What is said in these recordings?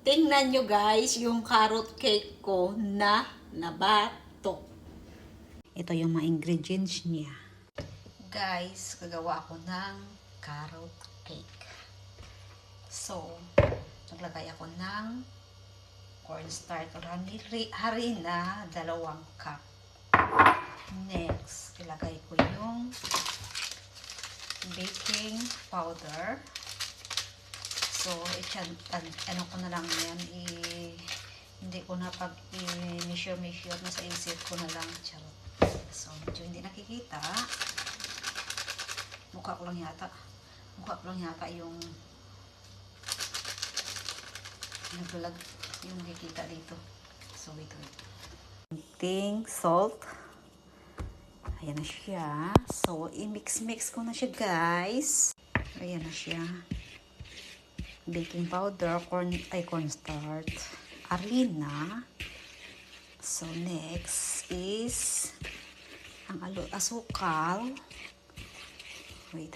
Tingnan nyo guys, yung carrot cake ko na nabato. Ito yung mga ingredients niya. Guys, gagawa ako ng carrot cake. So, naglagay ako ng cornstarch or harina, 2 cup. Next, ilagay ko yung baking powder. So, ano ko na lang yan, hindi ko na pag i-measure na sa isip ko na lang. Charot. So, medyo hindi nakikita. Mukha ko lang yata yung naglalag yung nakikita dito. So, wait. Konting salt. Ayan na siya. So, i-mix ko na siya, guys. Ayan na siya. Baking powder, cornstarch, harina. So, next is ang asukal. Wait.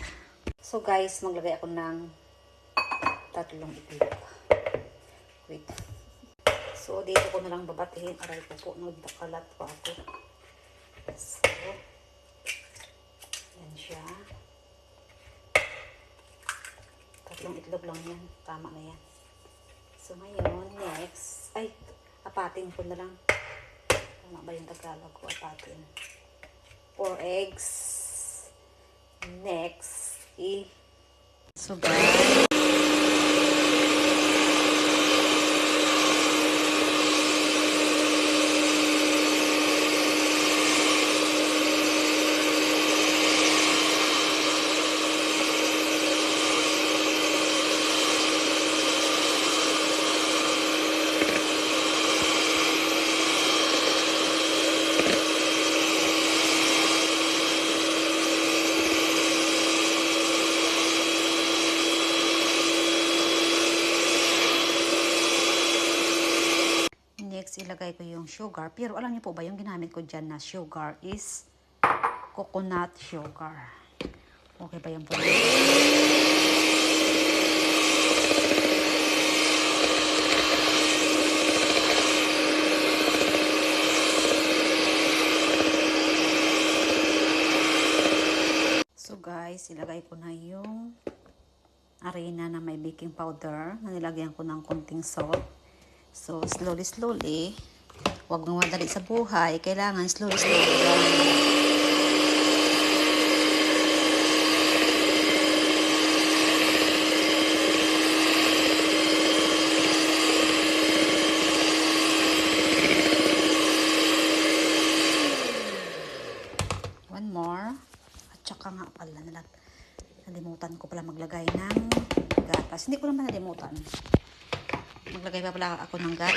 So, guys, maglagay ako ng 3 itlog. Wait. So, dito ko na lang babatihin. Aray po, nagdakalat pa ako. So, yan siya. 3 itlog lang yan. Tama na yan. So, ngayon, next. Ay, apatin ko na lang. Tama ba yung Tagalog ko? Apatin. 4 eggs. Next, so guys, ilagay ko yung sugar. Pero alam niyo po ba, yung ginamit ko dyan na sugar is coconut sugar. Okay ba yung po? So guys, ilagay ko na yung harina na may baking powder na nilagyan ko ng konting salt. So, slowly, huwag mong madali sa buhay. Kailangan slowly lang. One more. At saka nga pala, nalimutan ko pala maglagay ng gatas. Hindi ko naman nalimutan. Maglagay pa pala ako ng gatas.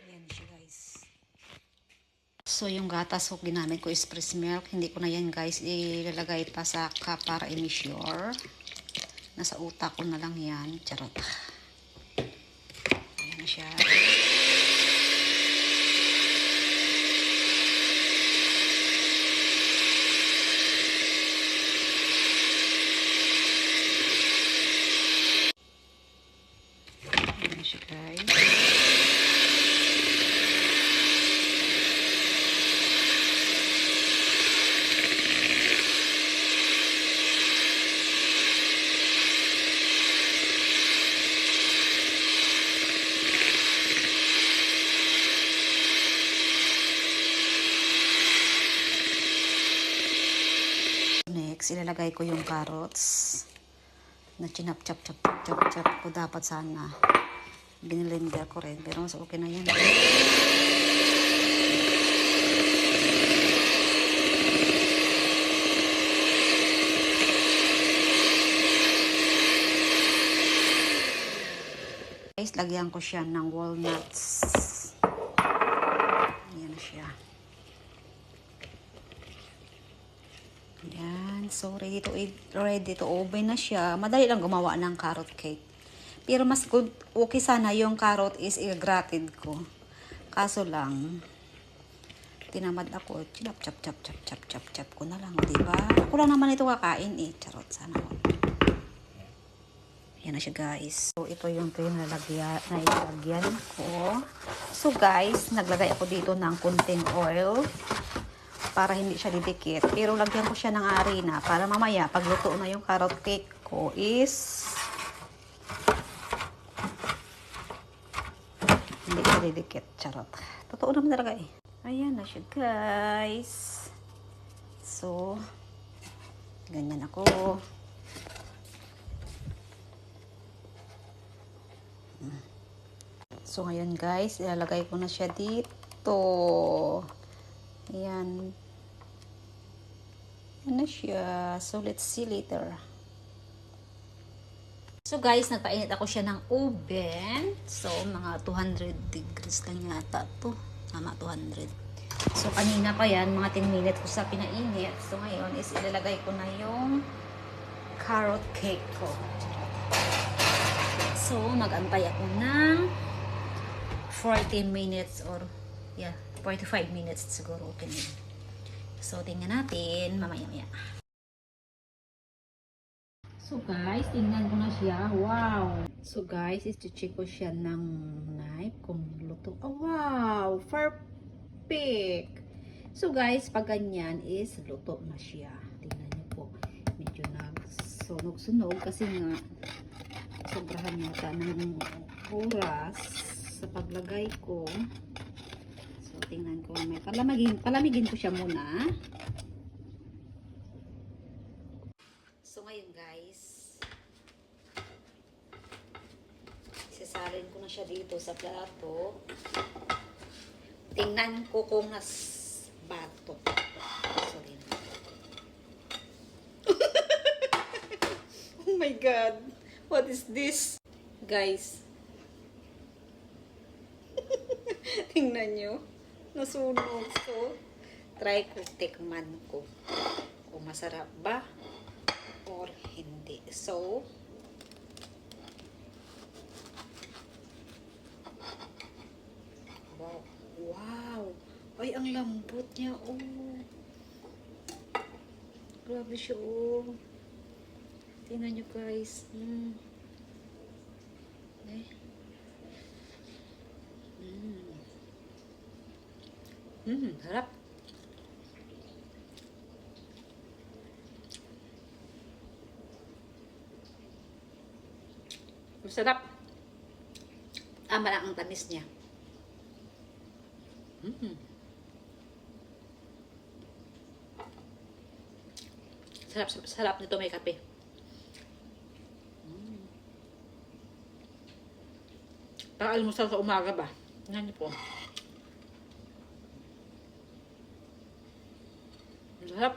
Ayan siya, guys. So, yung gatas ko ginamit ko is fresh milk. Hindi ko na yan, guys, ilalagay pa sa cup para i-measure. Nasa utak ko na lang yan. Charot. Ayan na siya. Ayan na siya, guys. Next, ilalagay ko yung carrots na chinap-chop ko. Dapat sana binilender ko rin, pero mas okay na yan. Guys, lagyan ko siya ng walnuts. Ayan na siya. Yan. So, ready to oven na siya. Madali lang gumawa ng carrot cake. Pero mas good, okay sana yung carrot is i-grated ko. Kaso lang, tinamad ako. Chop, chop, chop, chop, chop, chop, chop ko na lang. Diba? Ako lang naman ito kakain eh. Charot sana. Yan na siya guys. So, ito yung nailagyan ko. So guys, naglagay ako dito ng kunting oil para hindi siya didikit. Pero lagyan ko siya ng harina para mamaya pagluto na yung carrot cake ko is hindi siya didikit. Charot. Totoo naman talaga eh. Ayan na siya guys. So, ganyan ako. So, ngayon guys, ilalagay ko na siya dito. Ayan. Ayan na siya. So, let's see later. So, guys, nagpainit ako siya ng oven. So, mga 200 degrees lang yata to. Tama, 200. So, kanina pa yan, mga 10 minutes ko sa pinainit. So, ngayon is ilalagay ko na yung carrot cake ko. So, mag-antay ako ng 40 minutes or, yeah, 45 minutes siguro. Okay na. So, tingnan natin mamaya-maya. So, guys, tingnan ko na siya. Wow! So, guys, i-check ko siya ng knife kung luto. Oh, wow! Perfect! So, guys, pag ganyan is luto na siya. Tingnan niyo po. Medyo nagsunog-sunog kasi nga sobrahan yata ng oras sa paglagay ko. So, tingnan ko. May palamigin ko siya muna. So, ngayon guys, isasalin ko na siya dito sa plato. Tingnan ko kung bato. Sorry. Oh my God! What is this? Guys, tingnan nyo. Nasunog. So, try ko, tikman ko. Kung masarap ba or hindi. So, wow. Wow. Ay, ang lambot niya. Oh. Grabe siya. Oh. Tingnan nyo guys. Harap. Masarap. Tama lang ang tamis niya. Sarap nito may kape. Para almusal sa umaga ba? Tingnan niyo po. Masarap.